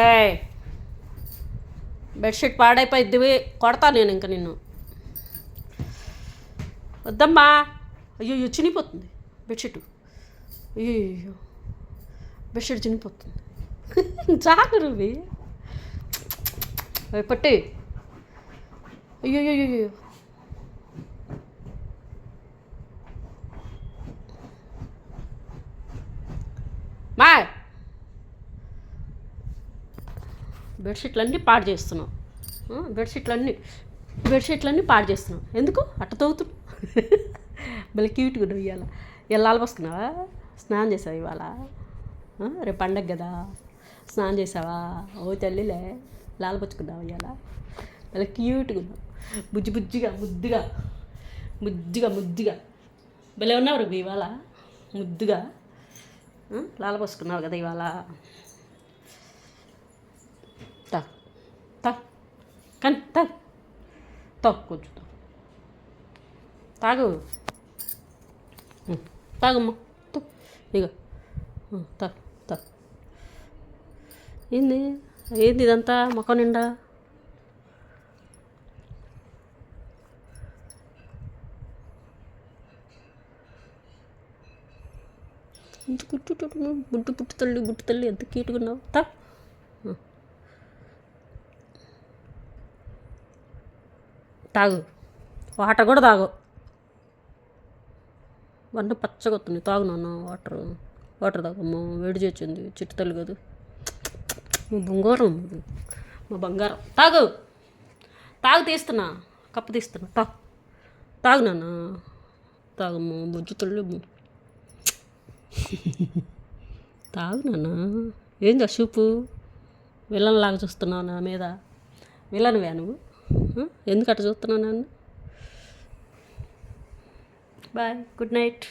ఏయ్, బెడ్షీట్ పాడైపోయిద్ది, కొడతా నేను ఇంకా నిన్ను. వద్దమ్మా. అయ్యో చినిగిపోతుంది బెడ్షీట్. అయ్యో బెడ్షీట్ చినిగిపోతుంది. చాలు రవి, పట్టి. అయ్యో మా బెడ్షీట్లన్నీ పాడు చేస్తున్నావు. బెడ్షీట్లన్నీ పాడు చేస్తున్నావు. ఎందుకు అట్ట తవ్వుతున్నావు? మళ్ళీ క్యూట్గా నువ్వు ఇవాళ ఇవాళ పోసుకున్నావా? స్నానం చేసావా ఇవాళ? రేపు పండగ కదా, స్నానం చేసావా? ఓ తల్లిలే, లాలపరుచుకున్నావా ఇవాళ? మళ్ళీ క్యూట్గా ఉన్నావు, బుజ్జిగా ముద్దుగా భలే ఉన్నావు రేపు ఇవాళ, ముద్దుగా లాలపోసుకున్నావు కదా ఇవాళ. కానీ కొంచెం తాగు, తాగమ్మా, ఇక తాగు. ఏంది ఇదంతా ముఖం నిండా? గుట్టు తల్లి ఎంత క్యూట్గా ఉన్నావు. తాగు, వాటర్ కూడా తాగు. వంట పచ్చగా వస్తుంది, తాగు నాన్న. వాటర్ తాగమ్మా, వేడి చేసింది. చిట్టు తల్లి కాదు, మా బంగారం. తాగు తీస్తున్నా, కప్పు తీస్తున్నా. తాగు నాన్న, తాగమ్మా, బుజ్జి తల్లి. తాగు నాన్న. ఏంది ఆ చూపు? విలన్లాగా చూస్తున్నావు నా మీద. విలన్వే నువ్వు? ఎందుకు అట్లా చూస్తున్నావు నన్ను? Bye, good night.